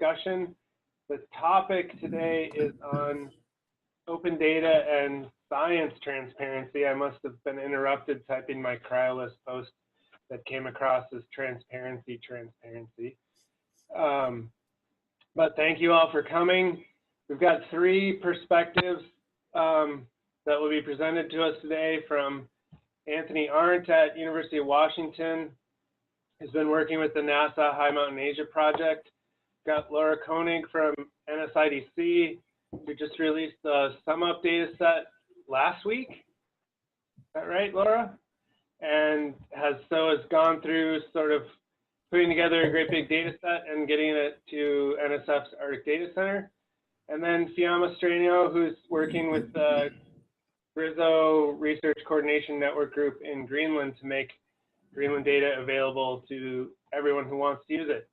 discussion. The topic today is on open data and science transparency. I must have been interrupted typing my Cryolist post that came across as transparency. But thank you all for coming. We've got three perspectives that will be presented to us today from Anthony Arndt at University of Washington, who's been working with the NASA High Mountain Asia project. Got Laura Koenig from NSIDC, who just released the SumUp data set last week. Is that right, Laura? And has gone through sort of putting together a great big data set and getting it to NSF's Arctic Data Center. And then Fiamma Stranio, who's working with the GRISO Research Coordination Network Group in Greenland to make Greenland data available to everyone who wants to use it.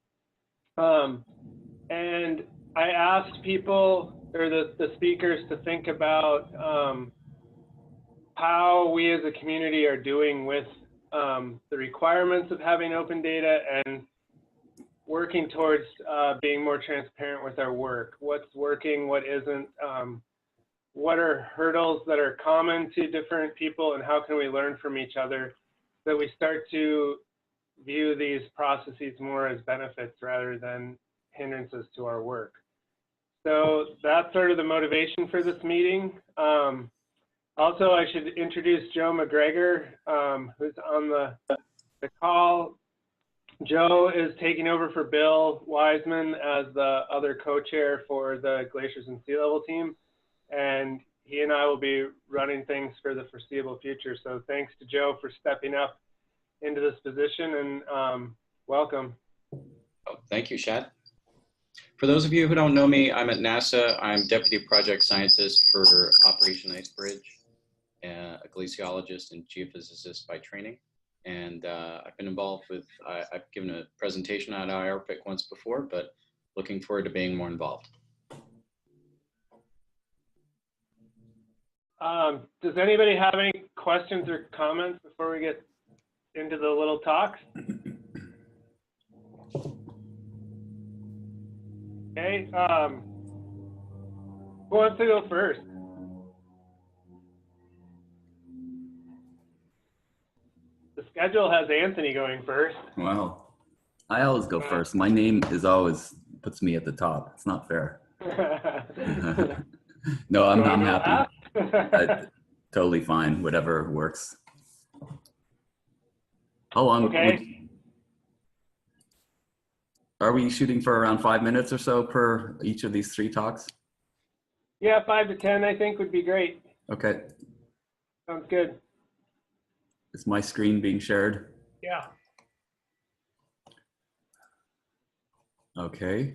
And I asked people, or the speakers, to think about how we as a community are doing with the requirements of having open data and working towards being more transparent with our work. What's working, what isn't, what are hurdles that are common to different people, and how can we learn from each other so that we start to view these processes more as benefits rather than hindrances to our work. So that's sort of the motivation for this meeting. Also, I should introduce Joe McGregor, who's on the call. Joe is taking over for Bill Wiseman as the other co-chair for the Glaciers and Sea Level team. And he and I will be running things for the foreseeable future. So thanks to Joe for stepping up into this position, and welcome. Oh, thank you, Shad. For those of you who don't know me, I'm at NASA. I'm Deputy Project Scientist for Operation Icebridge, a glaciologist and geophysicist by training. And I've been involved with, I've given a presentation on IRPIC once before, but looking forward to being more involved. Does anybody have any questions or comments before we get into the little talks? Okay, who wants to go first? The schedule has Anthony going first. Well, I always go first. My name is always puts me at the top. It's not fair. No, I'm happy. Totally fine. Whatever works. How long? Okay. Are we shooting for around 5 minutes or so per each of these three talks? Yeah, 5 to 10, I think, would be great. Okay. Sounds good. Is my screen being shared? Yeah. Okay.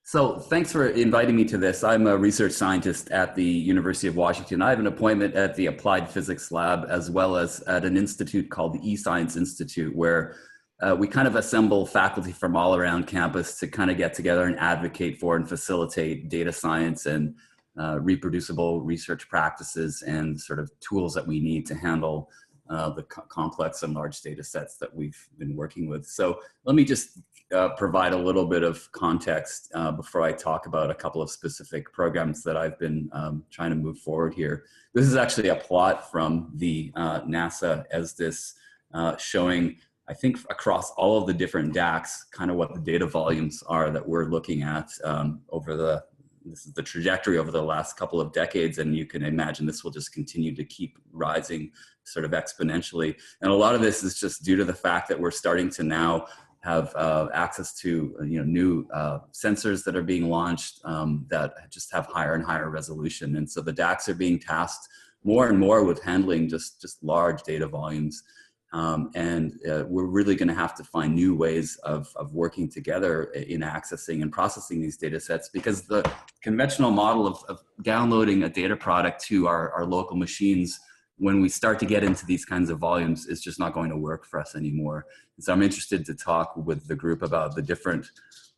So thanks for inviting me to this. I'm a research scientist at the University of Washington. I have an appointment at the Applied Physics Lab as well as at an institute called the eScience Institute, where we kind of assemble faculty from all around campus to kind of get together and advocate for and facilitate data science and reproducible research practices and sort of tools that we need to handle the complex and large data sets that we've been working with. So let me just provide a little bit of context before I talk about a couple of specific programs that I've been trying to move forward here. This is actually a plot from the NASA ESDIS showing, I think, across all of the different DACs, kind of what the data volumes are that we're looking at over this is the trajectory over the last couple of decades, and you can imagine this will just continue to keep rising sort of exponentially. And a lot of this is just due to the fact that we're starting to now have access to new sensors that are being launched that just have higher and higher resolution. And so the DACs are being tasked more and more with handling just large data volumes. We're really going to have to find new ways of working together in accessing and processing these data sets, because the conventional model of downloading a data product to our local machines when we start to get into these kinds of volumes is just not going to work for us anymore. And so I'm interested to talk with the group about the different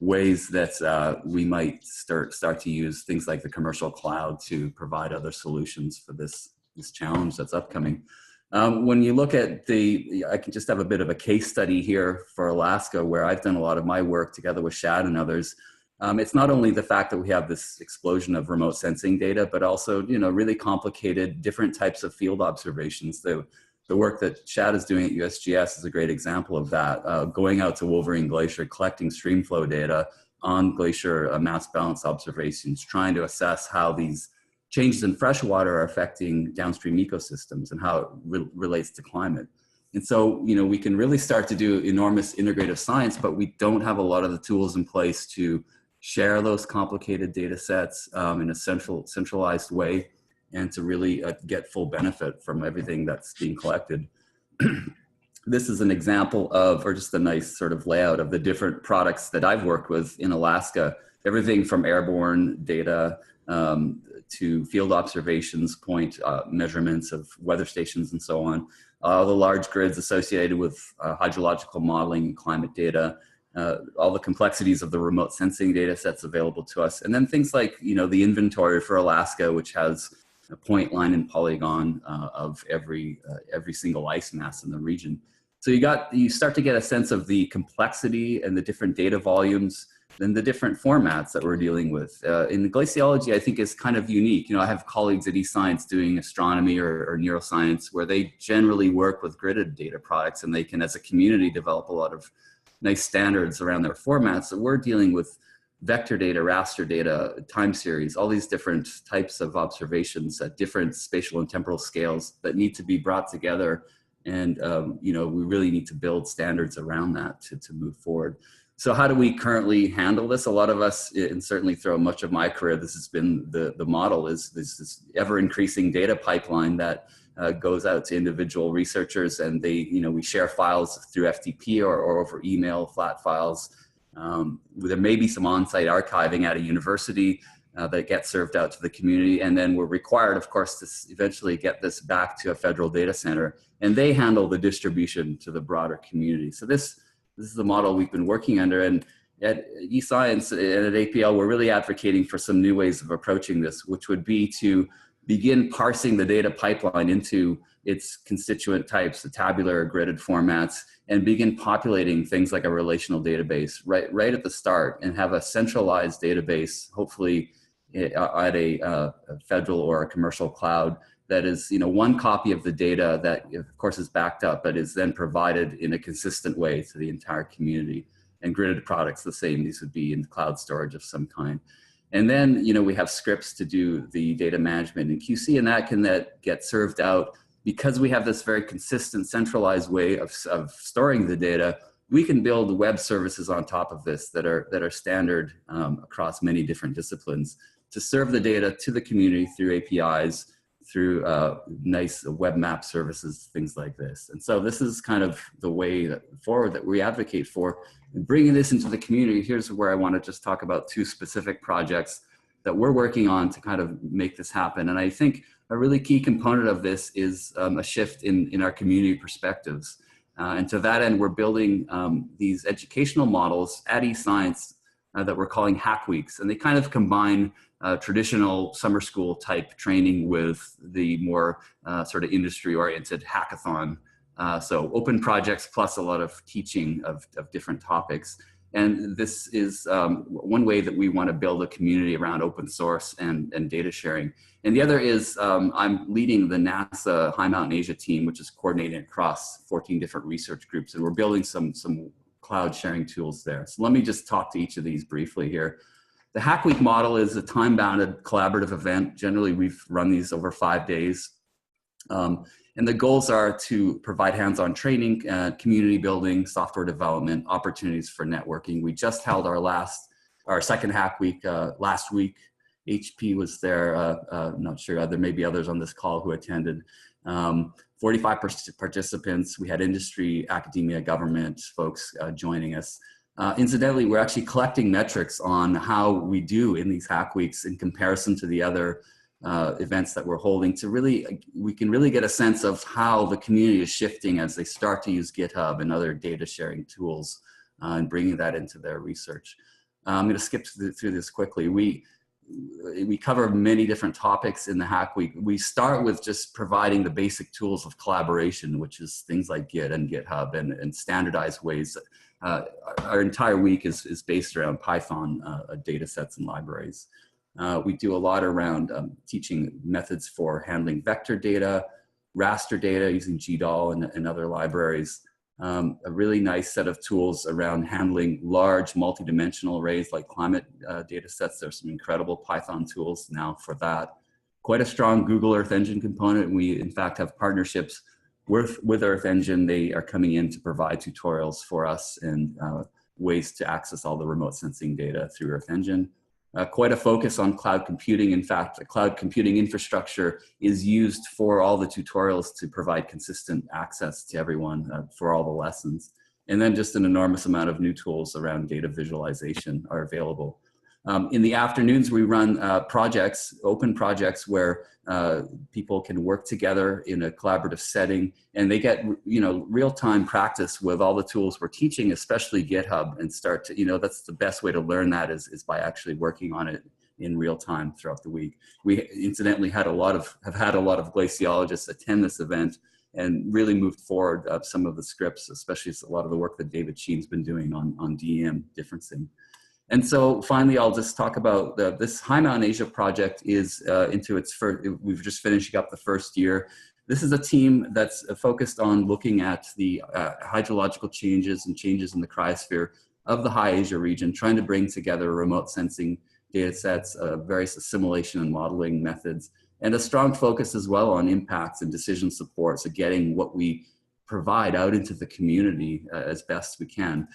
ways that we might start to use things like the commercial cloud to provide other solutions for this challenge that's upcoming. When you look at I can just have a bit of a case study here for Alaska, where I've done a lot of my work together with Shad and others. It's not only the fact that we have this explosion of remote sensing data, but also, really complicated different types of field observations. The work that Shad is doing at USGS is a great example of that. Going out to Wolverine Glacier, collecting streamflow data on glacier mass balance observations, trying to assess how these changes in freshwater are affecting downstream ecosystems and how it relates to climate. And so, we can really start to do enormous integrative science, but we don't have a lot of the tools in place to share those complicated data sets in a centralized way, and to really get full benefit from everything that's being collected. This is an example of, or just a nice sort of layout of the different products that I've worked with in Alaska. Everything from airborne data to field observations, point measurements of weather stations and so on. The large grids associated with hydrological modeling and climate data. All the complexities of the remote sensing data sets available to us. And then things like, the inventory for Alaska, which has a point, line, and polygon of every single ice mass in the region. So you start to get a sense of the complexity and the different data volumes and the different formats that we're dealing with. In the glaciology, I think is kind of unique. I have colleagues at eScience doing astronomy or neuroscience, where they generally work with gridded data products, and they can, as a community, develop a lot of nice standards around their formats. So we're dealing with vector data, raster data, time series, all these different types of observations at different spatial and temporal scales that need to be brought together. And, we really need to build standards around that to move forward. So how do we currently handle this? A lot of us, and certainly throughout much of my career, this has been the model, is this ever increasing data pipeline that goes out to individual researchers, and we share files through FTP or over email, flat files. There may be some on-site archiving at a university that gets served out to the community. And then we're required, of course, to eventually get this back to a federal data center, and they handle the distribution to the broader community. So this is the model we've been working under. And at eScience and at APL, we're really advocating for some new ways of approaching this, which would be to begin parsing the data pipeline into its constituent types, the tabular or gridded formats, and begin populating things like a relational database right at the start, and have a centralized database, hopefully at a federal or a commercial cloud, that is, one copy of the data that, of course, is backed up, but is then provided in a consistent way to the entire community. And gridded products, the same. These would be in cloud storage of some kind. And then, we have scripts to do the data management in QC, and that can get served out. Because we have this very consistent, centralized way of storing the data, we can build web services on top of this that are standard across many different disciplines to serve the data to the community through APIs, through nice web map services, things like this. And so this is kind of the way forward that we advocate for. And bringing this into the community, here's where I want to just talk about two specific projects that we're working on to kind of make this happen. And I think a really key component of this is a shift in our community perspectives. And to that end, we're building these educational models at eScience that we're calling Hack Weeks. And they kind of combine traditional summer school type training with the more sort of industry-oriented hackathon. So open projects plus a lot of teaching of different topics. And this is one way that we want to build a community around open source and data sharing. And the other is I'm leading the NASA High Mountain Asia team, which is coordinating across 14 different research groups. And we're building some cloud sharing tools there. So let me just talk to each of these briefly here. The Hack Week model is a time-bounded collaborative event. Generally, we've run these over 5 days. And the goals are to provide hands-on training, community building, software development, opportunities for networking. We just held our second Hack Week last week. HP was there. I'm not sure, there may be others on this call who attended. 45 participants. We had industry, academia, government folks joining us. Incidentally, we're actually collecting metrics on how we do in these Hack Weeks in comparison to the other events that we're holding, to we can really get a sense of how the community is shifting as they start to use GitHub and other data sharing tools and bringing that into their research. I'm going to skip through this quickly. we cover many different topics in the Hack Week. We start with just providing the basic tools of collaboration, which is things like Git and GitHub and standardized ways. Our entire week is based around Python data sets and libraries. We do a lot around teaching methods for handling vector data, raster data using GDAL and other libraries. A really nice set of tools around handling large multidimensional arrays like climate data sets. There's some incredible Python tools now for that. Quite a strong Google Earth Engine component. We in fact have partnerships with Earth Engine. They are coming in to provide tutorials for us and ways to access all the remote sensing data through Earth Engine. Quite a focus on cloud computing. In fact, the cloud computing infrastructure is used for all the tutorials to provide consistent access to everyone for all the lessons. And then just an enormous amount of new tools around data visualization are available. In the afternoons, we run projects, open projects where people can work together in a collaborative setting, and they get, real-time practice with all the tools we're teaching, especially GitHub, and start to, that's the best way to learn that is by actually working on it in real time throughout the week. We incidentally have had a lot of glaciologists attend this event and really moved forward some of the scripts, especially a lot of the work that David Sheen's been doing on DEM differencing. And so finally, I'll just talk about this High Mountain Asia project is into its first, we've just finishing up the first year. This is a team that's focused on looking at the hydrological changes and changes in the cryosphere of the High Asia region, trying to bring together remote sensing data sets, various assimilation and modeling methods, and a strong focus as well on impacts and decision support, so getting what we provide out into the community as best we can.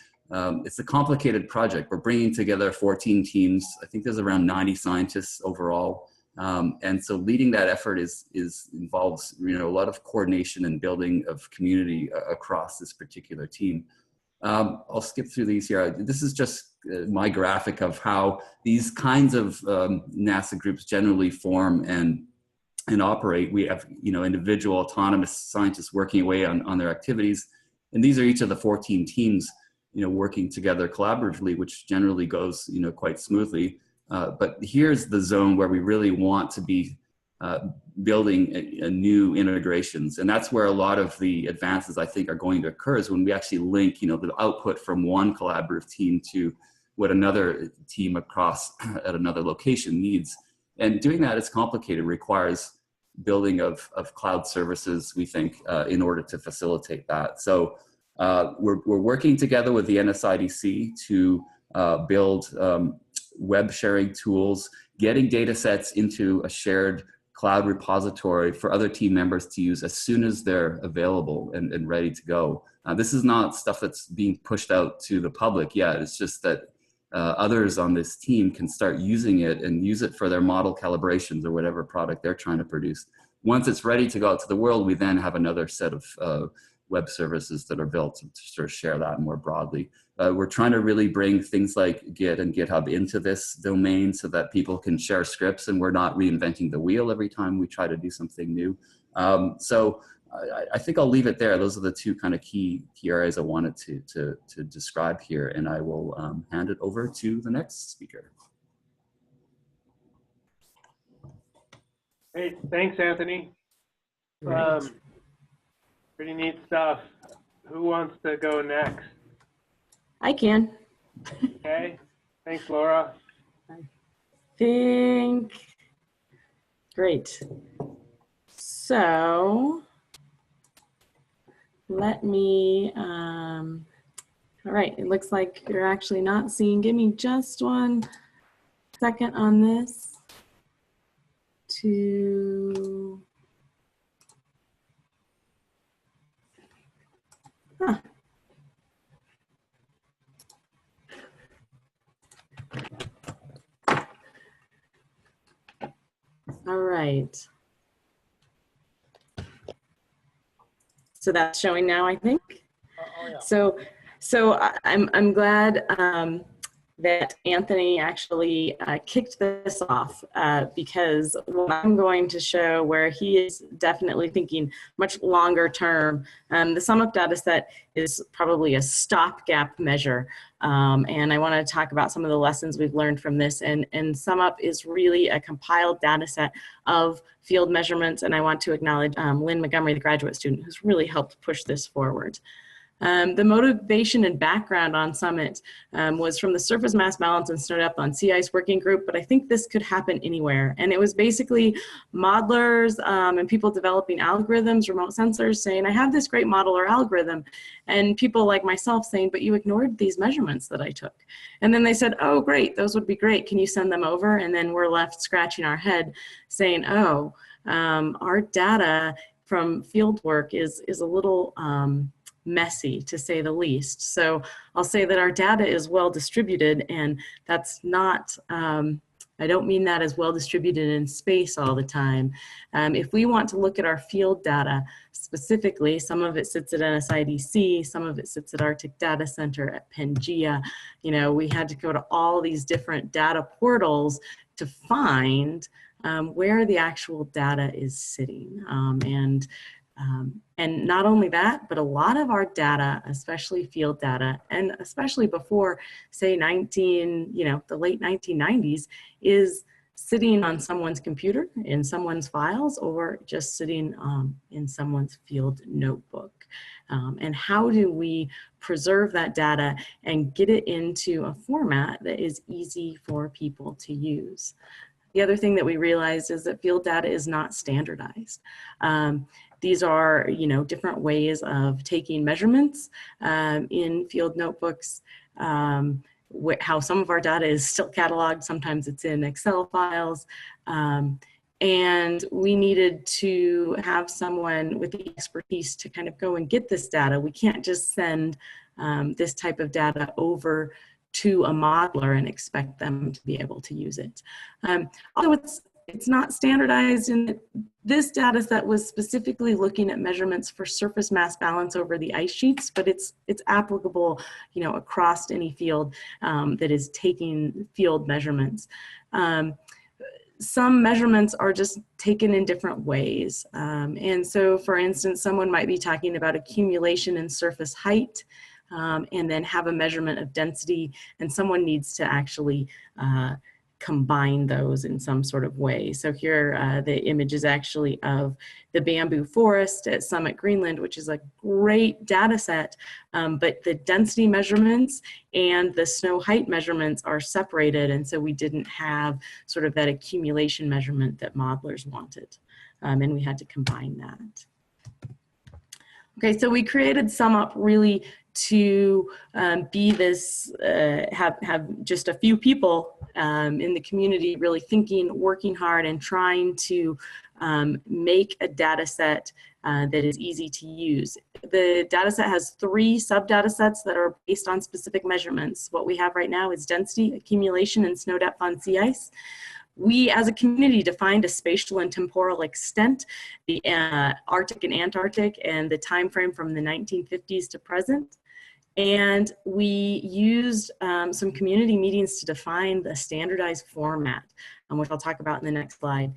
It's a complicated project. We're bringing together 14 teams. I think there's around 90 scientists overall. And so leading that effort involves a lot of coordination and building of community across this particular team. I'll skip through these here. This is just my graphic of how these kinds of NASA groups generally form and operate. We have individual autonomous scientists working away on their activities. And these are each of the 14 teams working together collaboratively, which generally goes, quite smoothly. But here's the zone where we really want to be building a new integrations. And that's where a lot of the advances, I think, are going to occur, is when we actually link, the output from one collaborative team to what another team across at another location needs. And doing that is complicated, requires building of cloud services, we think, in order to facilitate that. So we're working together with the NSIDC to build web sharing tools, getting data sets into a shared cloud repository for other team members to use as soon as they're available and ready to go. This is not stuff that's being pushed out to the public yet. It's just that others on this team can start using it and use it for their model calibrations or whatever product they're trying to produce. Once it's ready to go out to the world, we then have another set of web services that are built to sort of share that more broadly. We're trying to really bring things like Git and GitHub into this domain so that people can share scripts and we're not reinventing the wheel every time we try to do something new. So I think I'll leave it there. Those are the two kind of key areas I wanted to describe here, and I will hand it over to the next speaker. Great, thanks, Anthony. Pretty neat stuff. Who wants to go next? I can. Okay, thanks, Laura. Great. So let me, all right, it looks like you're actually not seeing. Give me just 1 second on this to, All right. So that's showing now, I think. Oh, yeah. So I'm glad that Anthony actually kicked this off because what I'm going to show, where he is definitely thinking much longer term, the SumUp data set is probably a stopgap measure. And I want to talk about some of the lessons we've learned from this. And SumUp is really a compiled data set of field measurements. And I want to acknowledge Lynn Montgomery, the graduate student, who's really helped push this forward. The motivation and background on Summit was from the Surface Mass Balance and Snow Depth on Sea Ice Working Group, but I think this could happen anywhere. And it was basically modelers and people developing algorithms, remote sensors, saying, I have this great model or algorithm, and people like myself saying, but you ignored these measurements that I took. And then they said, oh, great, those would be great. Can you send them over? And then we're left scratching our head saying, oh, our data from field work is a little messy, to say the least. So I'll say that our data is well distributed, and that's not, I don't mean that as well distributed in space all the time. If we want to look at our field data specifically, some of it sits at NSIDC, some of it sits at Arctic Data Center, at Pangea. You know, we had to go to all these different data portals to find where the actual data is sitting. And not only that, but a lot of our data, especially field data, and especially before, say, the late 1990s, is sitting on someone's computer, in someone's files, or just sitting in someone's field notebook. And how do we preserve that data and get it into a format that is easy for people to use? The other thing that we realized is that field data is not standardized. These are, different ways of taking measurements in field notebooks, how some of our data is still cataloged, sometimes it's in Excel files. And we needed to have someone with the expertise to kind of go and get this data. We can't just send this type of data over to a modeler and expect them to be able to use it. Although it's not standardized, and this data set was specifically looking at measurements for surface mass balance over the ice sheets, but it's applicable, across any field that is taking field measurements. Some measurements are just taken in different ways. And so, for instance, someone might be talking about accumulation in surface height, and then have a measurement of density, and someone needs to actually combine those in some sort of way. So here the image is actually of the bamboo forest at Summit, Greenland, which is a great data set, but the density measurements and the snow height measurements are separated, and so we didn't have sort of that accumulation measurement that modelers wanted, and we had to combine that. Okay, so we created SumUp really to be this, have just a few people in the community really thinking, working hard, and trying to make a data set that is easy to use. The data set has 3 sub-data sets that are based on specific measurements. What we have right now is density, accumulation, and snow depth on sea ice. We, as a community, defined a spatial and temporal extent, the Arctic and Antarctic, and the time frame from the 1950s to present. And we used some community meetings to define the standardized format, which I'll talk about in the next slide.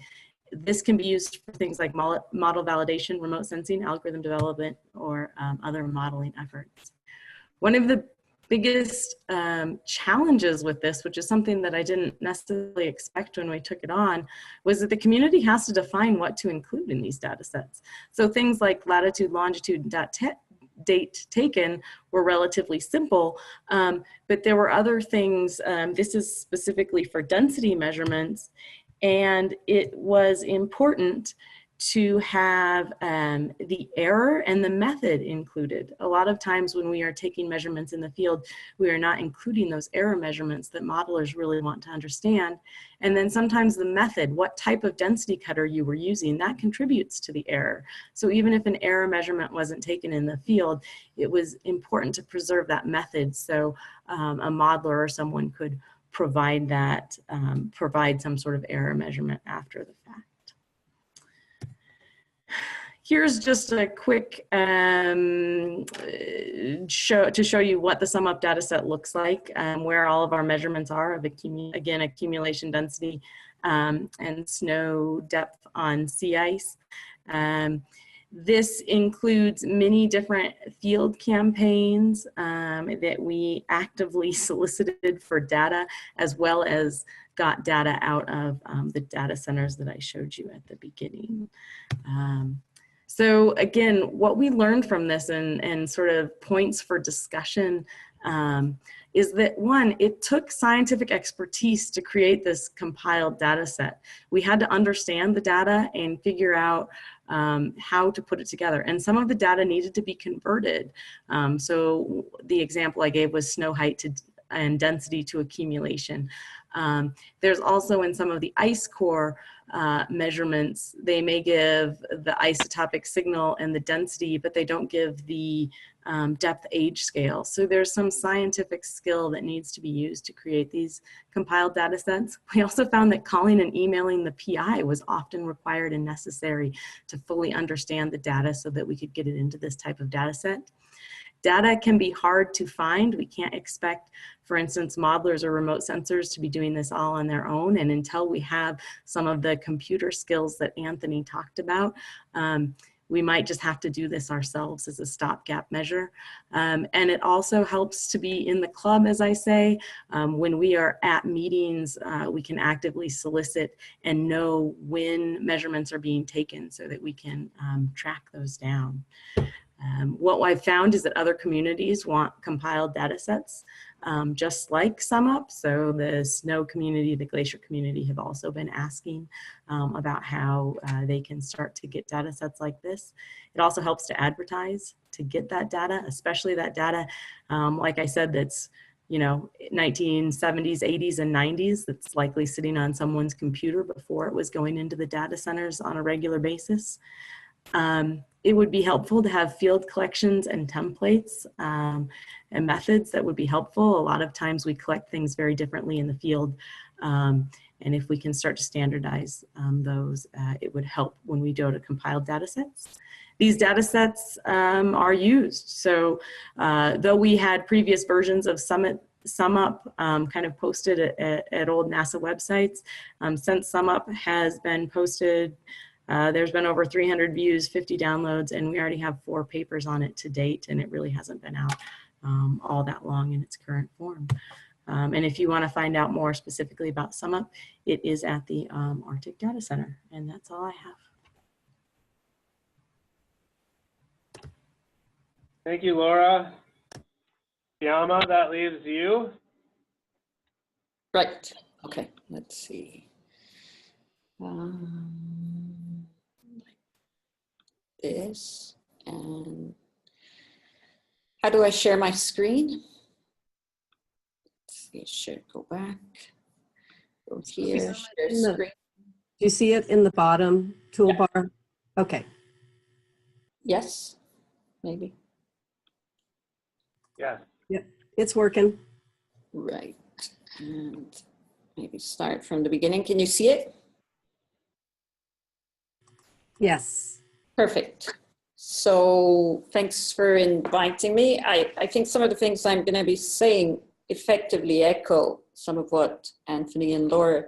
This can be used for things like model validation, remote sensing, algorithm development, or other modeling efforts. One of the biggest challenges with this, which is something that I didn't necessarily expect when we took it on, was that the community has to define what to include in these data sets. So things like latitude, longitude, date taken were relatively simple, but there were other things. This is specifically for density measurements, and it was important to have the error and the method included. A lot of times when we are taking measurements in the field, we are not including those error measurements that modelers really want to understand. And then sometimes the method, what type of density cutter you were using, that contributes to the error. So even if an error measurement wasn't taken in the field, it was important to preserve that method so a modeler or someone could provide that, provide some sort of error measurement after the fact. Here's just a quick show to show you what the sum up data set looks like, where all of our measurements are of accumulation density and snow depth on sea ice. This includes many different field campaigns that we actively solicited for data, as well as got data out of the data centers that I showed you at the beginning. So again, what we learned from this and sort of points for discussion is that, one, it took scientific expertise to create this compiled data set. We had to understand the data and figure out how to put it together. And some of the data needed to be converted. So the example I gave was snow height and density to accumulation. There's also in some of the ice core measurements, they may give the isotopic signal and the density, but they don't give the depth age scale. So there's some scientific skill that needs to be used to create these compiled data sets. We also found that calling and emailing the PI was often required and necessary to fully understand the data so that we could get it into this type of data set. Data can be hard to find. We can't expect, for instance, modelers or remote sensors to be doing this all on their own. And until we have some of the computer skills that Anthony talked about, we might just have to do this ourselves as a stopgap measure. And it also helps to be in the club, as I say. When we are at meetings, we can actively solicit and know when measurements are being taken so that we can track those down. What I've found is that other communities want compiled data sets, just like SumUp. So the snow community, the glacier community have also been asking about how they can start to get data sets like this. It also helps to advertise to get that data, especially that data, like I said, that's 1970s, 80s, and 90s, that's likely sitting on someone's computer before it was going into the data centers on a regular basis. It would be helpful to have field collections and templates and methods that would be helpful. A lot of times we collect things very differently in the field. And if we can start to standardize those, it would help when we go to compiled data sets. These data sets are used. So though we had previous versions of SumUp kind of posted at old NASA websites, since SumUp has been posted, there's been over 300 views, 50 downloads, and we already have 4 papers on it to date, and it really hasn't been out all that long in its current form. And if you want to find out more specifically about SumUp, it is at the Arctic Data Center, and that's all I have. Thank you, Laura. Yama, that leaves you. Right. Okay, let's see. This, and how do I share my screen? Let's see, it should go back. Go here, share screen. Do you see it in the bottom toolbar? Yeah. Okay. Yes, maybe. Yeah. Yep, it's working. Right, and maybe start from the beginning. Can you see it? Yes. Perfect. So thanks for inviting me. I think some of the things I'm going to be saying effectively echo some of what Anthony and Laura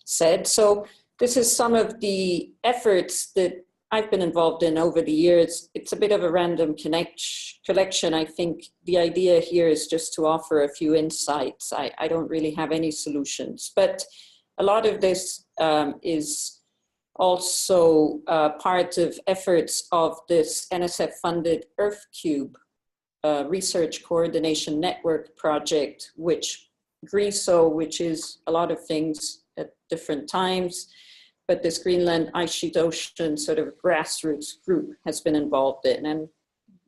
said. So this is some of the efforts that I've been involved in over the years. It's a bit of a random collection. I think the idea here is just to offer a few insights. I don't really have any solutions, but a lot of this is also part of efforts of this NSF-funded EarthCube research coordination network project, which GRISO, which is a lot of things at different times, but this Greenland Ice Sheet Ocean sort of grassroots group has been involved in. And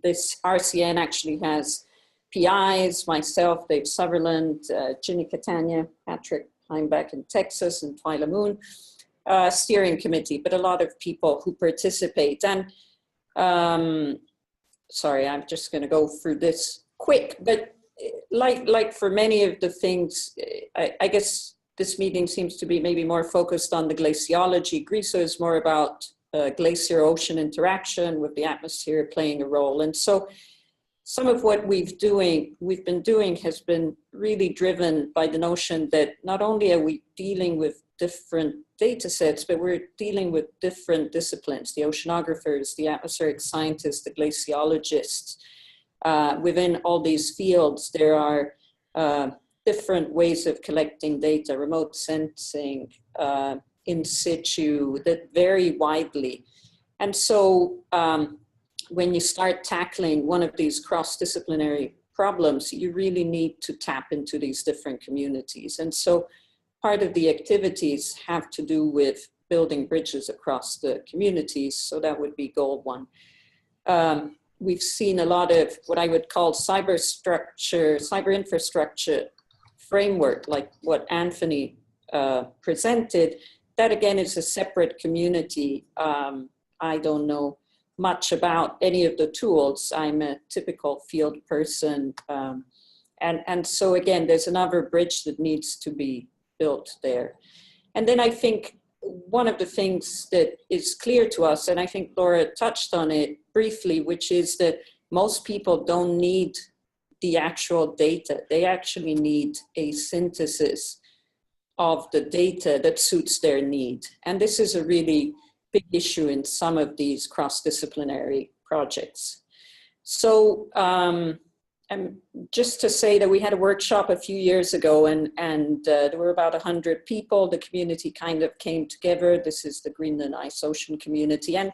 this RCN actually has PIs, myself, Dave Sutherland, Ginny Catania, Patrick Heimbeck in Texas, and Twyla Moon. Steering committee, but a lot of people who participate. And sorry, I'm just going to go through this quick, but like for many of the things, I guess this meeting seems to be maybe more focused on the glaciology. GRISO is more about glacier-ocean interaction with the atmosphere playing a role. And so some of what we've been doing has been really driven by the notion that not only are we dealing with different data sets, but we're dealing with different disciplines, the oceanographers, the atmospheric scientists, the glaciologists. Within all these fields, there are different ways of collecting data, remote sensing, in situ, that vary widely. And so when you start tackling one of these cross-disciplinary problems, you really need to tap into these different communities. And so part of the activities have to do with building bridges across the communities. So that would be goal one. We've seen a lot of what I would call cyber infrastructure framework, like what Anthony presented. That again is a separate community. I don't know much about any of the tools. I'm a typical field person. And so again, there's another bridge that needs to be built there. And then I think one of the things that is clear to us, and I think Laura touched on it briefly, which is that most people don't need the actual data. They actually need a synthesis of the data that suits their need. And this is a really big issue in some of these cross-disciplinary projects. So just to say that we had a workshop a few years ago, and there were about 100 people. The community kind of came together. This is the Greenland Ice Ocean community. And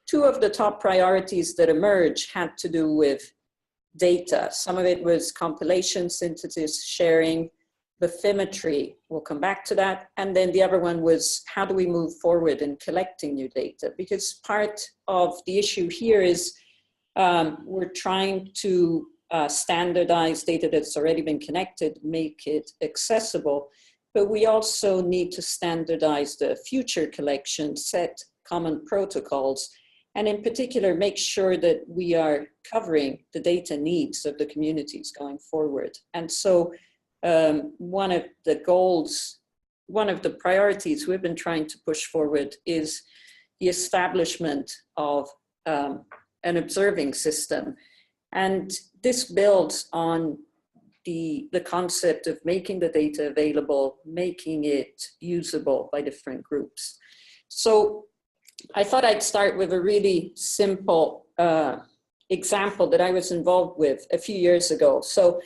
two of the top priorities that emerged had to do with data. Some of it was compilation, synthesis, sharing, bathymetry. We'll come back to that. And then the other one was, how do we move forward in collecting new data? Because part of the issue here is we're trying to standardize data that's already been connected, make it accessible, but we also need to standardize the future collection, set common protocols, and in particular, make sure that we are covering the data needs of the communities going forward. And so one of the goals, one of the priorities we've been trying to push forward is the establishment of an observing system. And this builds on the concept of making the data available, making it usable by different groups. So I thought I'd start with a really simple example that I was involved with a few years ago. So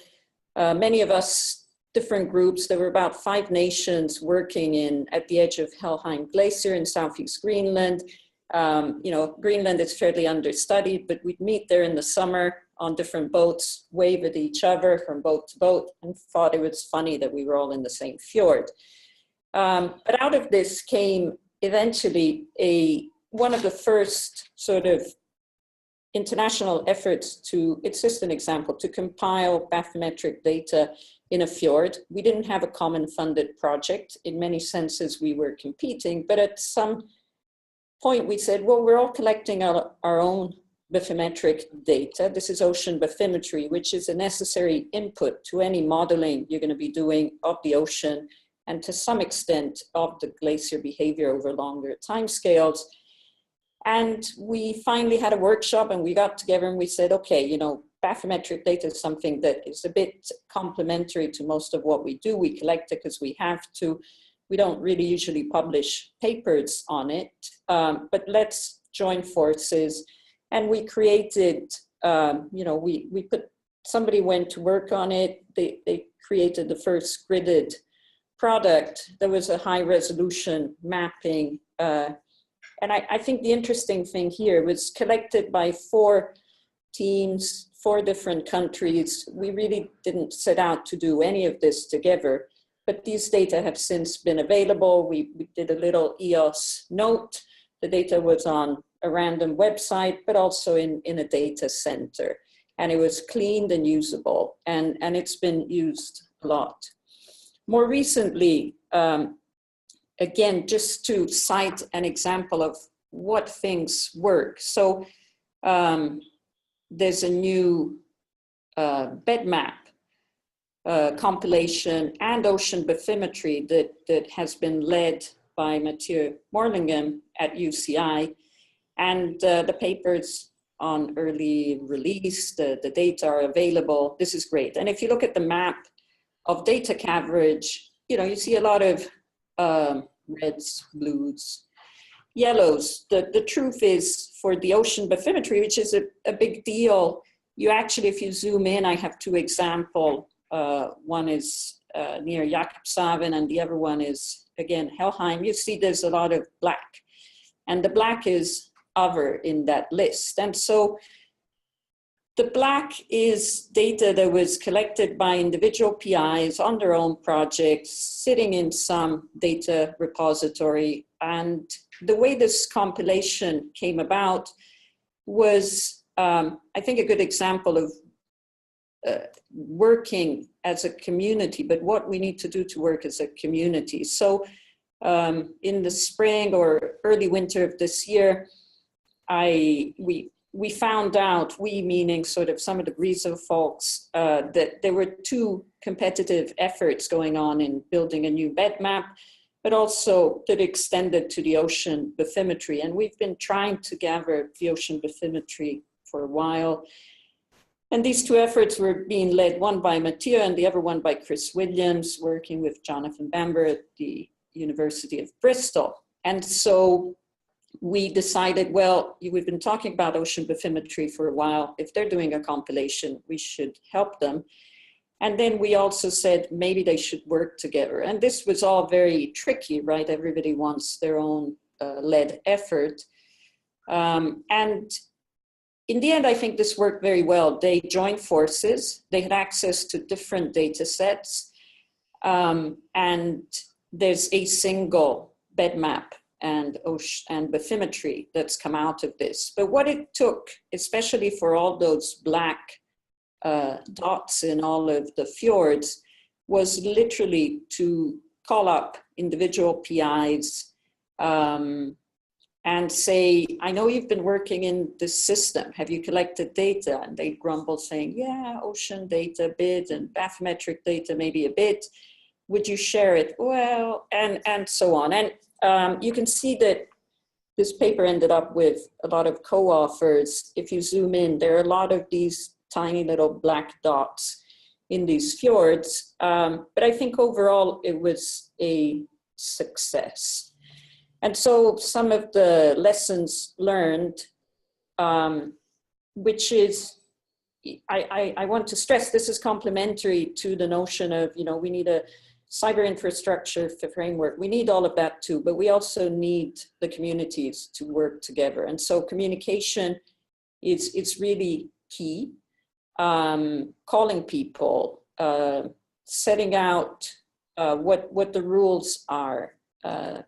many of us, different groups, there were about 5 nations working at the edge of Helheim Glacier in Southeast Greenland. You know, Greenland is fairly understudied, but we'd meet there in the summer on different boats, wave at each other from boat to boat, and thought it was funny that we were all in the same fjord. But out of this came eventually one of the first sort of international efforts to, it's just an example, to compile bathymetric data in a fjord. We didn't have a common funded project. In many senses, we were competing, but at some point we said, well, we're all collecting our own bathymetric data. This is ocean bathymetry, which is a necessary input to any modeling you're going to be doing of the ocean and to some extent of the glacier behavior over longer timescales. And we finally had a workshop and we got together and we said, okay, you know, bathymetric data is something that is a bit complementary to most of what we do. We collect it because we have to. We don't really usually publish papers on it, but let's join forces. And we created, you know, somebody went to work on it. They created the first gridded product. There was a high resolution mapping. And I think the interesting thing here was collected by 4 teams, 4 different countries. We really didn't set out to do any of this together, but these data have since been available. We did a little EOS note. The data was on a random website, but also in a data center. And it was cleaned and usable, and it's been used a lot. More recently, again, just to cite an example of what things work. So there's a new Bedmap compilation and ocean bathymetry that has been led by Mathieu Morlinghem at UCI. And the papers on early release, the data are available. This is great. And if you look at the map of data coverage, you see a lot of reds, blues, yellows. The truth is, for the ocean bathymetry, which is a big deal, you actually, if you zoom in, I have two examples. One is near Jakobshavn and the other one is, again, Helheim. You see there's a lot of black. And the black is other in that list. And so the black is data that was collected by individual PIs on their own projects, sitting in some data repository. And the way this compilation came about was, I think, a good example of working as a community, but what we need to do to work as a community. So in the spring or early winter of this year, we found out, we meaning sort of some of the GRISO folks, that there were two competitive efforts going on in building a new Bedmap, but also that extended to the ocean bathymetry. And we've been trying to gather the ocean bathymetry for a while. And these two efforts were being led, one by Mathieu and the other one by Chris Williams, working with Jonathan Bamber at the University of Bristol. And so we decided, well, we've been talking about ocean bathymetry for a while. If they're doing a compilation, we should help them. And then we also said, maybe they should work together. And this was all very tricky, right? Everybody wants their own led effort. And in the end, I think this worked very well. They joined forces. They had access to different data sets. And there's a single Bedmap and bathymetry that's come out of this. But what it took, especially for all those black dots in all of the fjords, was literally to call up individual PIs and say, I know you've been working in this system. Have you collected data? And they grumble saying, yeah, ocean data a bit and bathymetric data maybe a bit. Would you share it? Well, and so on. And you can see that this paper ended up with a lot of co-authors. If you zoom in, there are a lot of these tiny little black dots in these fjords. But I think overall it was a success. And so some of the lessons learned, which is, I want to stress, this is complementary to the notion of, we need a cyber infrastructure framework. We need all of that too, but we also need the communities to work together. And so communication it's really key. Calling people, setting out what the rules are.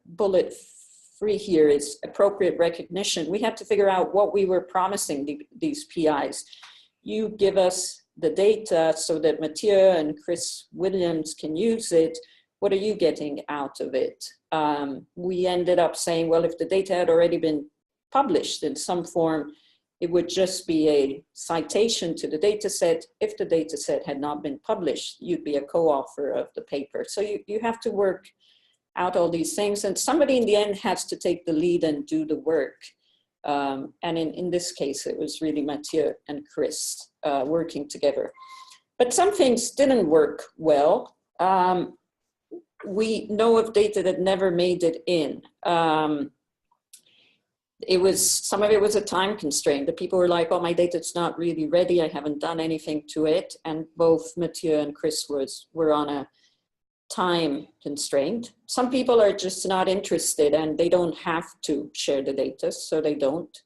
Bullet free here is appropriate recognition. We had to figure out what we were promising these PIs. You give us the data so that Mathieu and Chris Williams can use it. What are you getting out of it? We ended up saying, well, if the data had already been published in some form, it would just be a citation to the data set. If the data set had not been published, you'd be a co-author of the paper. So you have to work out all these things, and somebody in the end has to take the lead and do the work. And in this case, it was really Mathieu and Chris working together. But some things didn't work well. We know of data that never made it in. Some of it was a time constraint. The people were like, oh, my data's not really ready. I haven't done anything to it. And both Mathieu and Chris were on a time constraint. Some people are just not interested and they don't have to share the data, so they don't.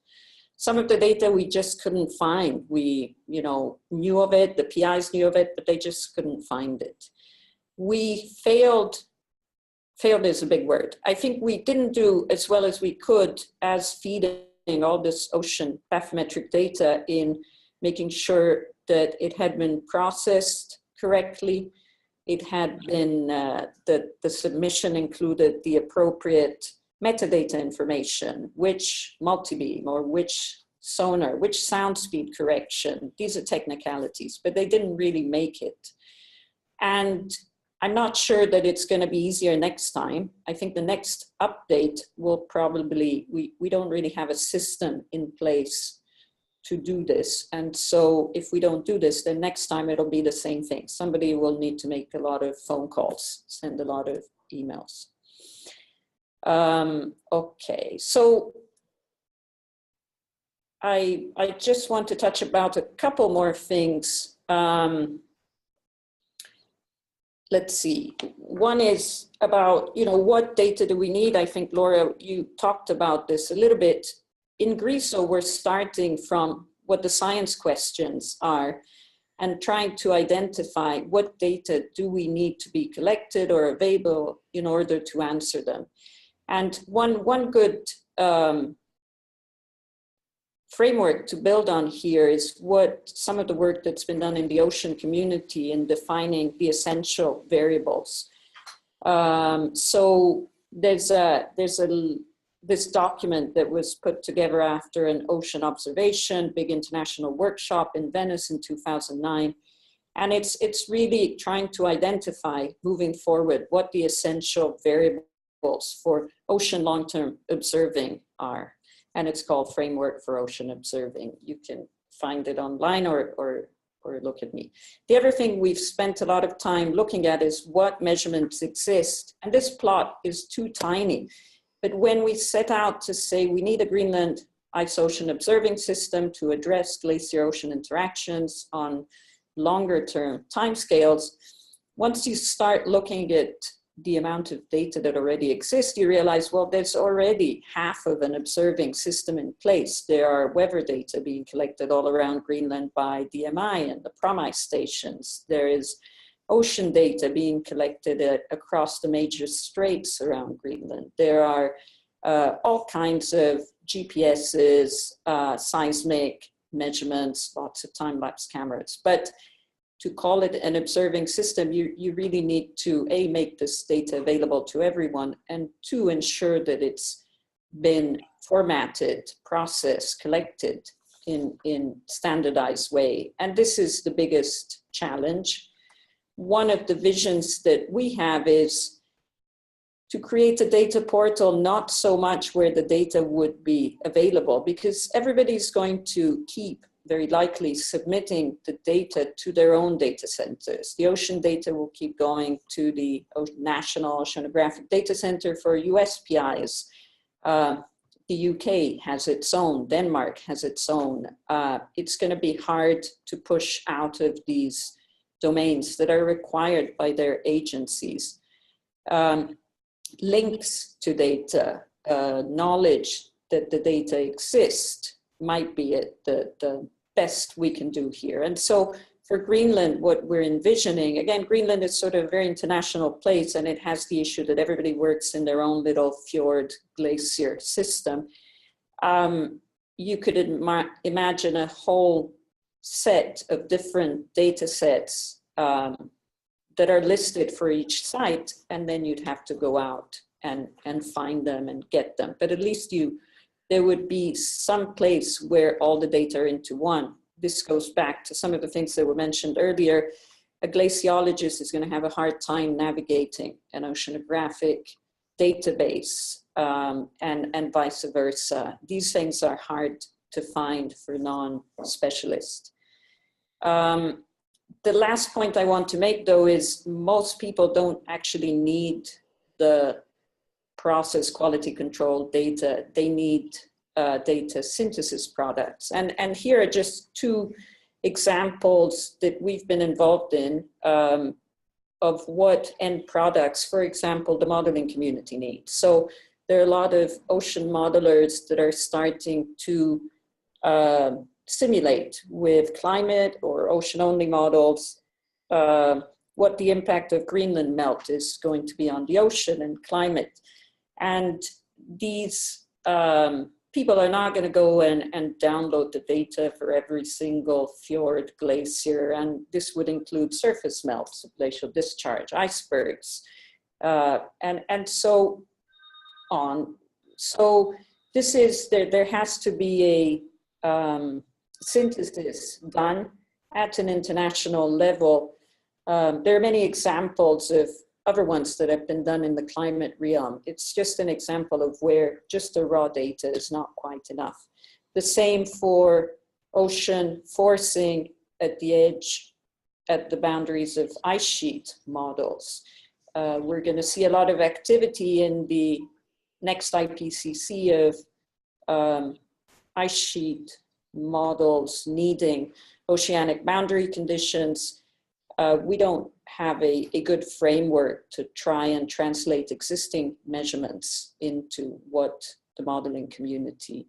Some of the data we just couldn't find. We knew of it, the PIs knew of it, but they just couldn't find it. We failed is a big word. I think we didn't do as well as we could as feeding all this ocean bathymetric data in making sure that it had been processed correctly. It had been, the submission included the appropriate metadata information, which multibeam or which sonar, which sound speed correction. These are technicalities, but they didn't really make it. And I'm not sure that it's going to be easier next time. I think the next update will probably, we don't really have a system in place to do this. And so if we don't do this, then next time it'll be the same thing. Somebody will need to make a lot of phone calls, send a lot of emails. Okay, so I just want to touch about a couple more things. Let's see. One is about, what data do we need? I think, Laura, you talked about this a little bit. In GRISO, we're starting from what the science questions are and trying to identify what data do we need to be collected or available in order to answer them. And one good framework to build on here is what some of the work that's been done in the ocean community in defining the essential variables. So there's this document that was put together after an ocean observation, big international workshop in Venice in 2009. And it's really trying to identify, moving forward, what the essential variables for ocean long-term observing are. And it's called Framework for Ocean Observing. You can find it online or look at me. The other thing we've spent a lot of time looking at is what measurements exist. And this plot is too tiny. But when we set out to say we need a Greenland Ice Ocean Observing System to address glacier-ocean interactions on longer-term timescales, once you start looking at the amount of data that already exists, you realize, well, there's already half of an observing system in place. There are weather data being collected all around Greenland by DMI and the PROMICE stations. There is ocean data being collected across the major straits around Greenland. There are all kinds of GPSs, seismic measurements, lots of time-lapse cameras. But to call it an observing system, you really need to, A, make this data available to everyone, and 2, ensure that it's been formatted, processed, collected in standardized way. And this is the biggest challenge. One of the visions that we have is to create a data portal, not so much where the data would be available, because everybody's going to keep very likely submitting the data to their own data centers. The ocean data will keep going to the National Oceanographic Data Center for USPIs. The UK has its own, Denmark has its own. It's going to be hard to push out of these domains that are required by their agencies. Links to data, knowledge that the data exist might be the best we can do here. And so for Greenland, what we're envisioning, again, Greenland is sort of a very international place, and it has the issue that everybody works in their own little fjord glacier system. You could imagine a whole set of different data sets that are listed for each site, and then you'd have to go out and find them and get them. But at least there would be some place where all the data are into one. This goes back to some of the things that were mentioned earlier. A glaciologist is going to have a hard time navigating an oceanographic database and vice versa. These things are hard to find for non-specialists. The last point I want to make, though, is most people don't actually need the process quality control data. They need data synthesis products. And here are just 2 examples that we've been involved in of what end products, for example, the modeling community needs. So there are a lot of ocean modelers that are starting to simulate with climate or ocean-only models what the impact of Greenland melt is going to be on the ocean and climate. And these people are not going to go and download the data for every single fjord, glacier, and this would include surface melts, glacial discharge, icebergs, and so on. So this is, there has to be a synthesis done at an international level There are many examples of other ones that have been done in the climate realm. It's just an example of where just the raw data is not quite enough. The same for ocean forcing at the edge, at the boundaries of ice sheet models. We're going to see a lot of activity in the next IPCC of ice sheet models needing oceanic boundary conditions. We don't have a good framework to try and translate existing measurements into what the modeling community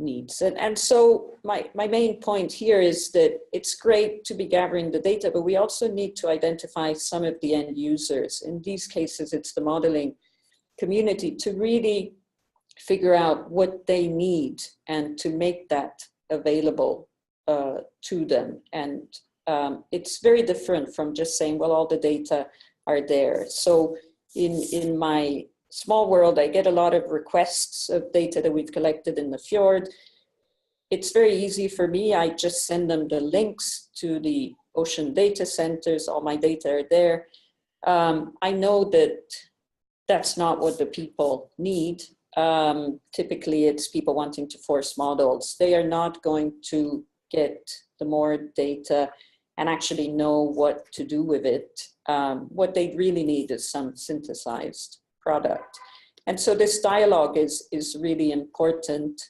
needs. And so my main point here is that it's great to be gathering the data, but we also need to identify some of the end users. In these cases, it's the modeling community to really figure out what they need and to make that available to them. And it's very different from just saying, well, all the data are there. So in my small world, I get a lot of requests of data that we've collected in the fjord. It's very easy for me. I just send them the links to the ocean data centers. All my data are there. I know that that's not what the people need. Typically, it's people wanting to force models. They are not going to get the more data and actually know what to do with it. What they really need is some synthesized product. And so this dialogue is really important.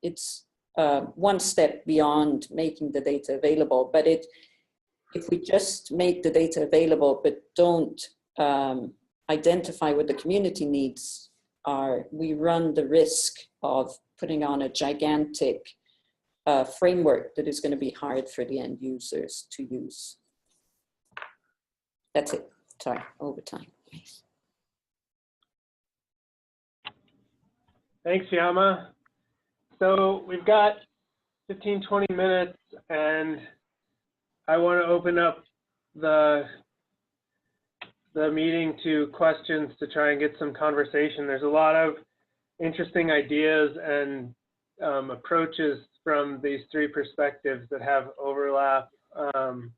It's one step beyond making the data available, but if we just make the data available but don't identify what the community needs are, we run the risk of putting on a gigantic framework that is going to be hard for the end users to use. That's it. Sorry, over time. Thanks, Fiamma. So we've got 15, 20 minutes, and I want to open up the meeting to questions to try and get some conversation. There's a lot of interesting ideas and approaches from these three perspectives that have overlap. Does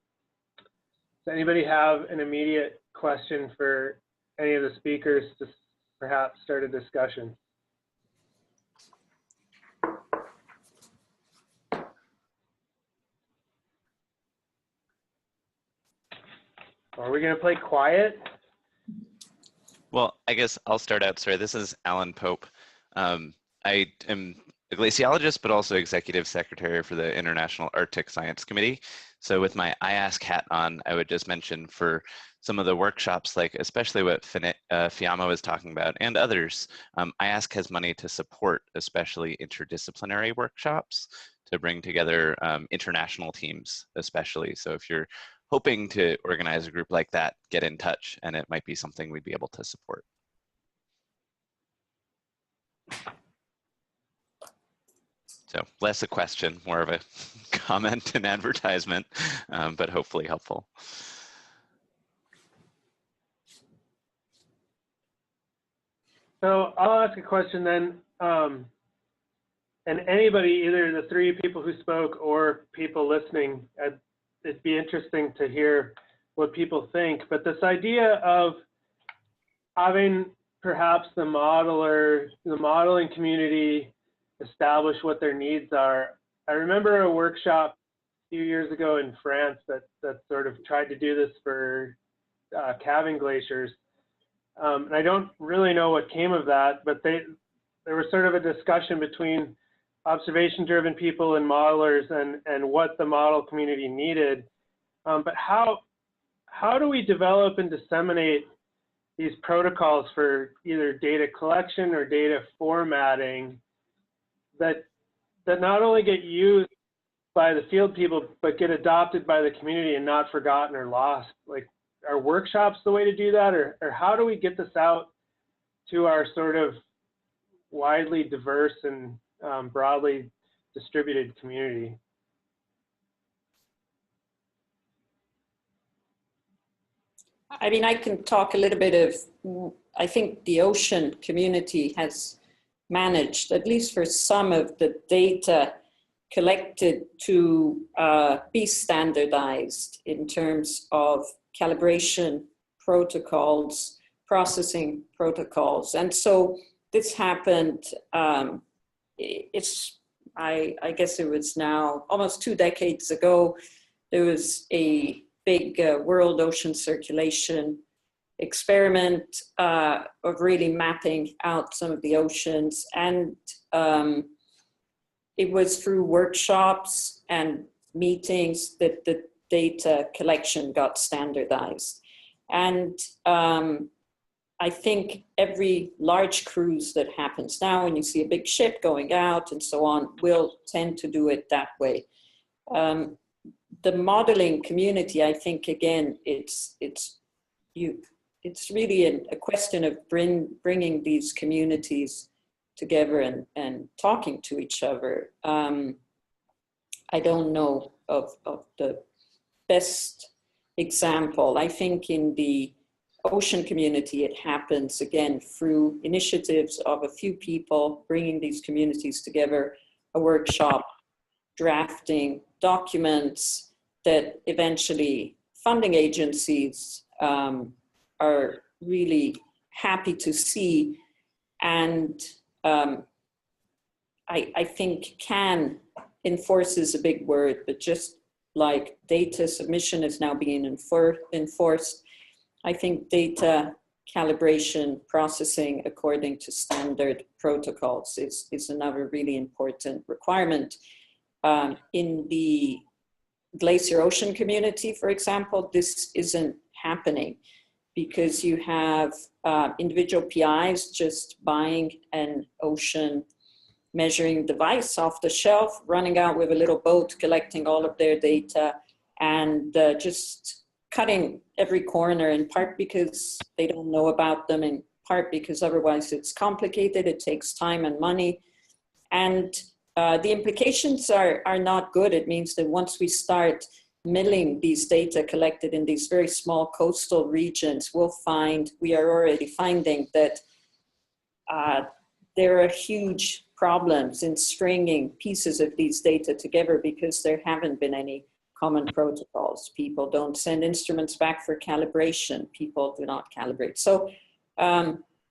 anybody have an immediate question for any of the speakers to perhaps start a discussion? Are we going to play quiet? Well, I guess I'll start out. Sorry, this is Alan Pope. I am a glaciologist, but also executive secretary for the International Arctic Science Committee. So with my IASC hat on, I would just mention for some of the workshops, like especially what Fiamma was talking about and others, IASC has money to support especially interdisciplinary workshops to bring together international teams, especially. So if you're hoping to organize a group like that, get in touch, and it might be something we'd be able to support. So less a question, more of a comment and advertisement, but hopefully helpful. So I'll ask a question then, and anybody, either the three people who spoke or people listening, it'd be interesting to hear what people think. But this idea of having perhaps the modeling community establish what their needs are. I remember a workshop a few years ago in France that sort of tried to do this for calving glaciers. And I don't really know what came of that, but there was sort of a discussion between observation-driven people and modelers and what the model community needed. But how do we develop and disseminate these protocols for either data collection or data formatting that not only get used by the field people, but get adopted by the community and not forgotten or lost? Like, are workshops the way to do that? Or how do we get this out to our sort of widely diverse and broadly distributed community? I mean, I can talk a little bit of, I think the ocean community has managed, at least for some of the data collected to be standardized in terms of calibration protocols, processing protocols. And so this happened, I guess it was now almost 2 decades ago. There was a big world ocean circulation experiment of really mapping out some of the oceans. And it was through workshops and meetings that the data collection got standardized. And I think every large cruise that happens now, when you see a big ship going out and so on, will tend to do it that way. The modeling community, I think, again, it's really a question of bringing these communities together and talking to each other. I don't know of the best example. I think in the ocean community, it happens again through initiatives of a few people bringing these communities together, a workshop, drafting documents that eventually funding agencies are really happy to see, and I think enforce is a big word, but just like data submission is now being enforced, I think data calibration processing according to standard protocols is another really important requirement. In the glacier ocean community, for example, this isn't happening because you have individual PIs just buying an ocean measuring device off the shelf, running out with a little boat, collecting all of their data, and just cutting every corner, in part because they don't know about them, in part because otherwise it's complicated, it takes time and money. And the implications are not good. It means that once we start milling these data collected in these very small coastal regions, we are already finding that there are huge problems in stringing pieces of these data together because there haven't been any common protocols. People don't send instruments back for calibration. People do not calibrate. So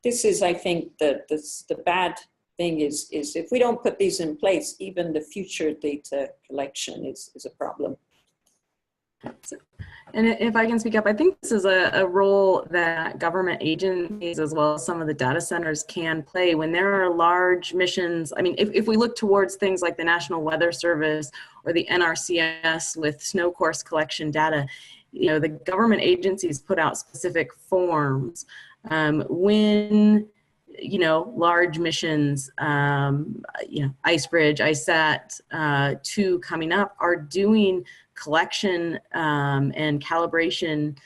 this is, I think, the bad thing is if we don't put these in place, even the future data collection is a problem. And if I can speak up, I think this is a role that government agencies as well as some of the data centers can play when there are large missions. I mean, if we look towards things like the National Weather Service or the NRCS with snow course collection data, the government agencies put out specific forms when large missions, Icebridge, ISAT, 2 coming up, are doing collection and calibration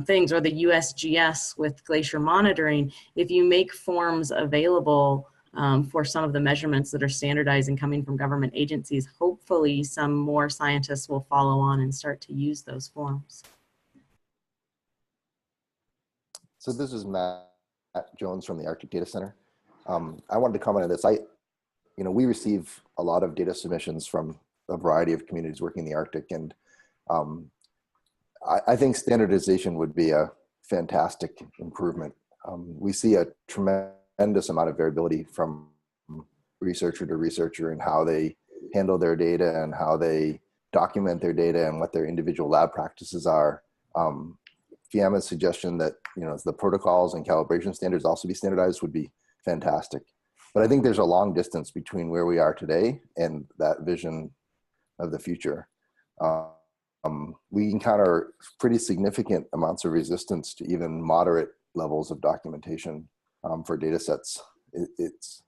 things, or the USGS with glacier monitoring. If you make forms available for some of the measurements that are standardized and coming from government agencies, hopefully some more scientists will follow on and start to use those forms. So this is Matt Jones from the Arctic Data Center. I wanted to comment on this. We receive a lot of data submissions from a variety of communities working in the Arctic, and I think standardization would be a fantastic improvement. We see a tremendous amount of variability from researcher to researcher in how they handle their data and how they document their data and what their individual lab practices are. Fiamma's suggestion that the protocols and calibration standards also be standardized would be fantastic. But I think there's a long distance between where we are today and that vision of the future. We encounter pretty significant amounts of resistance to even moderate levels of documentation for data sets. It's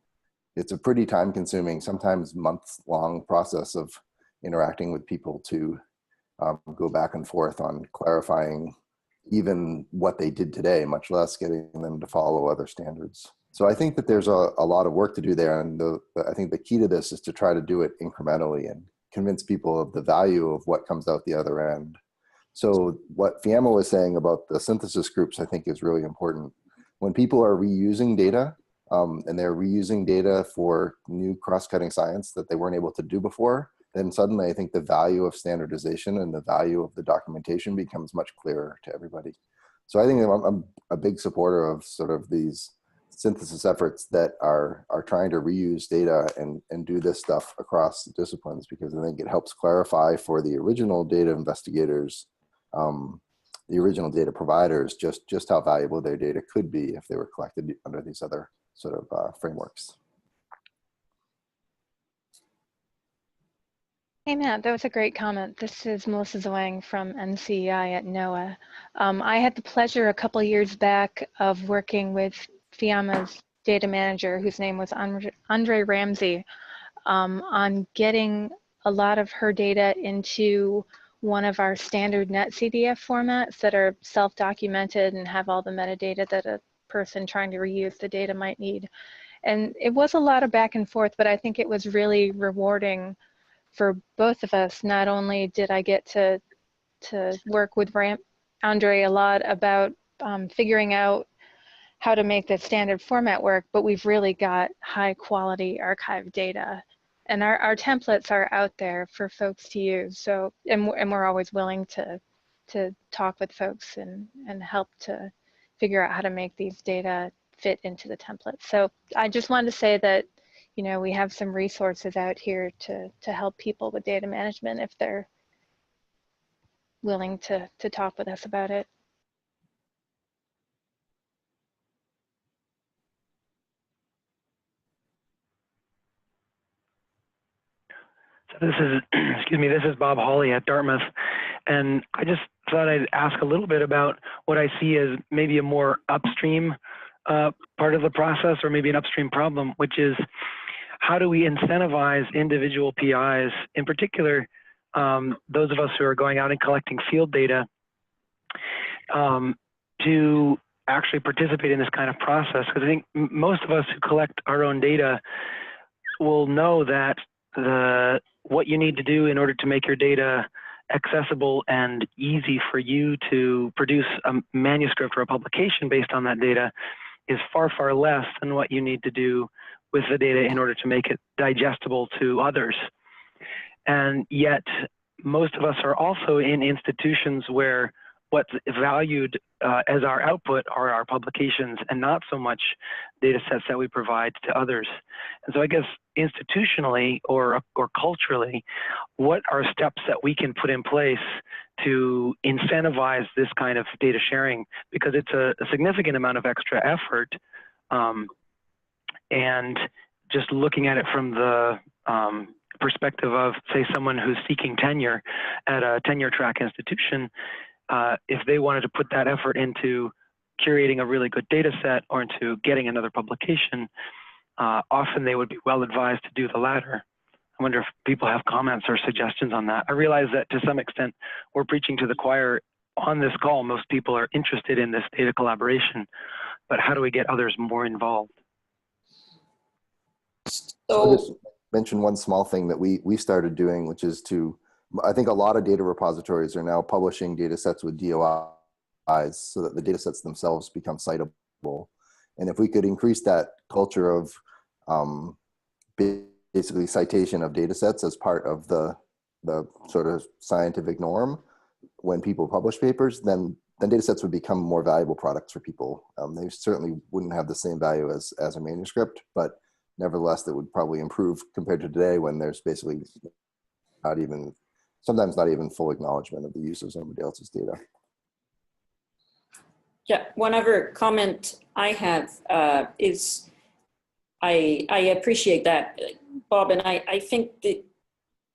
a pretty time-consuming, sometimes months-long process of interacting with people to go back and forth on clarifying even what they did today, much less getting them to follow other standards. So I think that there's a lot of work to do there, and I think the key to this is to try to do it incrementally and convince people of the value of what comes out the other end. So what Fiamma was saying about the synthesis groups, I think, is really important. When people are reusing data, and they're reusing data for new cross-cutting science that they weren't able to do before, then suddenly I think the value of standardization and the value of the documentation becomes much clearer to everybody. So I think I'm a big supporter of sort of these synthesis efforts that are trying to reuse data and do this stuff across disciplines, because I think it helps clarify for the original data investigators, the original data providers, just how valuable their data could be if they were collected under these other sort of frameworks. Hey Matt, that was a great comment. This is Melissa Zwang from NCEI at NOAA. I had the pleasure a couple years back of working with FIAMA's data manager, whose name was Andre Ramsey, on getting a lot of her data into one of our standard NetCDF formats that are self-documented and have all the metadata that a person trying to reuse the data might need. And it was a lot of back and forth, but I think it was really rewarding for both of us. Not only did I get to work with Andre a lot about figuring out how to make the standard format work, but we've really got high quality archive data. And our templates are out there for folks to use. So, and we're always willing to talk with folks and help to figure out how to make these data fit into the template. So I just wanted to say that, you know, we have some resources out here to help people with data management if they're willing to talk with us about it. So this is, excuse me, this is Bob Hawley at Dartmouth. And I just thought I'd ask a little bit about what I see as maybe a more upstream part of the process, or maybe an upstream problem, which is how do we incentivize individual PIs, in particular, those of us who are going out and collecting field data, to actually participate in this kind of process? Because I think most of us who collect our own data will know that what you need to do in order to make your data accessible and easy for you to produce a manuscript or a publication based on that data is far, far less than what you need to do with the data in order to make it digestible to others. And yet, most of us are also in institutions where what's valued as our output are our publications and not so much data sets that we provide to others. And so I guess institutionally or culturally, what are steps that we can put in place to incentivize this kind of data sharing? Because it's a significant amount of extra effort. And just looking at it from the perspective of, say, someone who's seeking tenure at a tenure track institution, if they wanted to put that effort into curating a really good data set or into getting another publication, often they would be well advised to do the latter. I wonder if people have comments or suggestions on that. I realize that to some extent we're preaching to the choir on this call. Most people are interested in this data collaboration, but how do we get others more involved? So I'll just mention one small thing that we started doing, which is I think a lot of data repositories are now publishing data sets with DOIs so that the data sets themselves become citable. And if we could increase that culture of basically citation of data sets as part of the sort of scientific norm when people publish papers, then data sets would become more valuable products for people. They certainly wouldn't have the same value as a manuscript, but nevertheless, that would probably improve compared to today when there's basically sometimes not even full acknowledgement of the use of somebody else's data. Yeah, one other comment I have is I appreciate that, Bob, and I think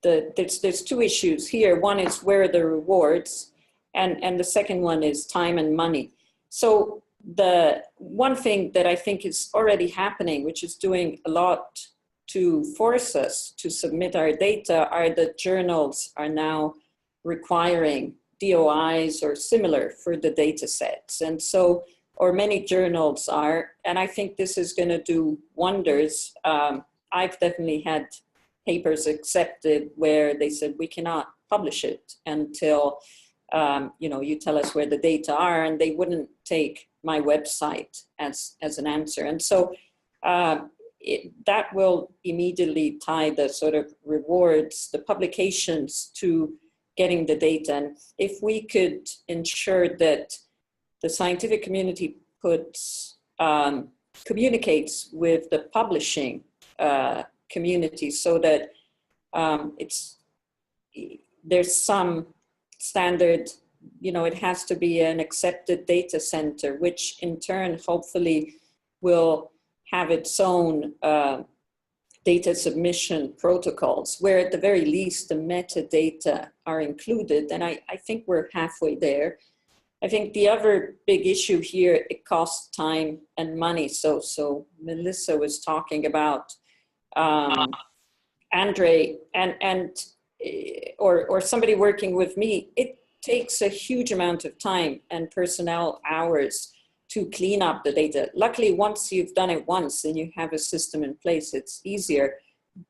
that there's two issues here. One is where are the rewards, and the second one is time and money. So the one thing that I think is already happening, which is doing a lot to force us to submit our data, are the journals are now requiring DOIs or similar for the data sets. And so, or many journals are, and I think this is going to do wonders. I've definitely had papers accepted where they said we cannot publish it until you tell us where the data are, and they wouldn't take my website as an answer. And so that will immediately tie the sort of rewards, the publications, to getting the data. And if we could ensure that the scientific community communicates with the publishing community, so that there's some standard, it has to be an accepted data center, which in turn hopefully will have its own data submission protocols, where at the very least the metadata are included. And I think we're halfway there. I think the other big issue here, it costs time and money. So Melissa was talking about Andre or somebody working with me. It takes a huge amount of time and personnel hours to clean up the data. Luckily, once you've done it once and you have a system in place, it's easier.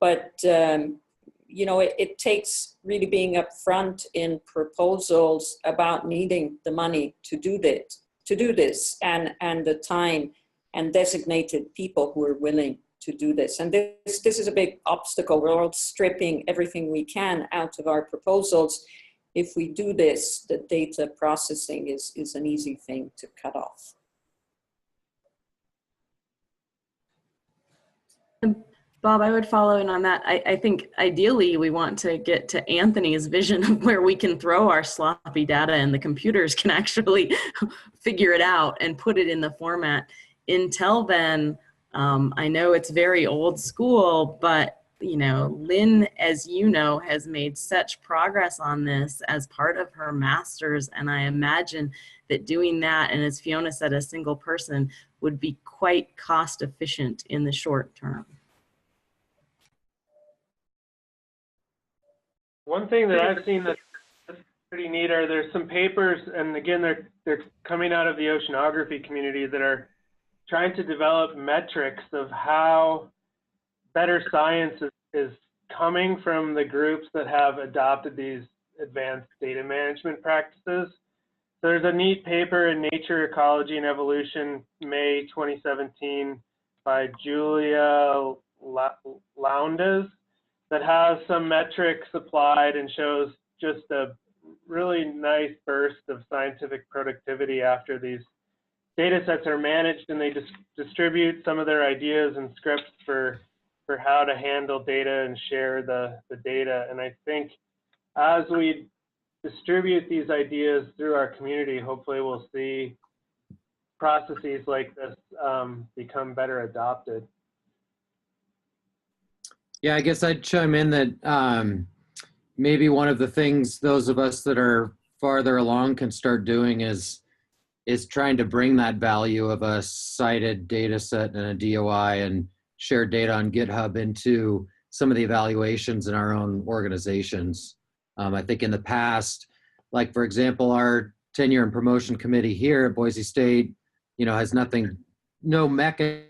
But it takes really being upfront in proposals about needing the money to do this, and the time and designated people who are willing to do this. And this is a big obstacle. We're all stripping everything we can out of our proposals. If we do this, the data processing is an easy thing to cut off. Bob, I would follow in on that. I think ideally we want to get to Anthony's vision of where we can throw our sloppy data and the computers can actually figure it out and put it in the format. Until then, I know it's very old school, but Lynn, as you know, has made such progress on this as part of her master's, and I imagine that doing that, and as Fiona said, a single person would be quite cost efficient in the short term. One thing that I've seen that's pretty neat are there's some papers, and again, they're coming out of the oceanography community, that are trying to develop metrics of how better science is coming from the groups that have adopted these advanced data management practices. So there's a neat paper in Nature, Ecology, and Evolution, May 2017, by Julia Lowndes, that has some metrics applied and shows just a really nice burst of scientific productivity after these data sets are managed, and they distribute some of their ideas and scripts for how to handle data and share the data. And I think as we distribute these ideas through our community, hopefully we'll see processes like this become better adopted. Yeah, I guess I'd chime in that maybe one of the things those of us that are farther along can start doing is trying to bring that value of a cited data set and a DOI and shared data on GitHub into some of the evaluations in our own organizations. I think in the past, like for example, our tenure and promotion committee here at Boise State, has no mechanism.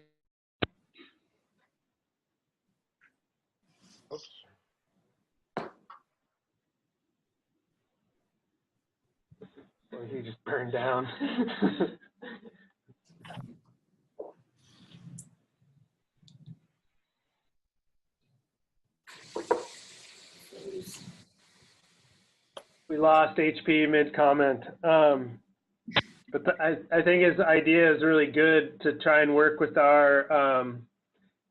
He just burned down. We lost HP mid-comment. But I think his idea is really good, to try and work with our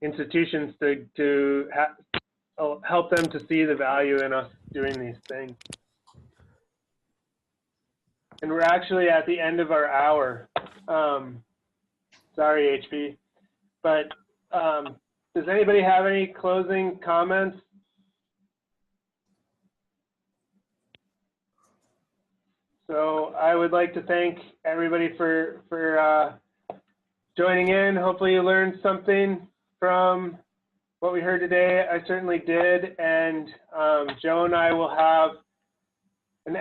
institutions to help them to see the value in us doing these things. And we're actually at the end of our hour. Sorry, HP. But does anybody have any closing comments? So I would like to thank everybody for joining in. Hopefully you learned something from what we heard today. I certainly did. And Joe and I will have an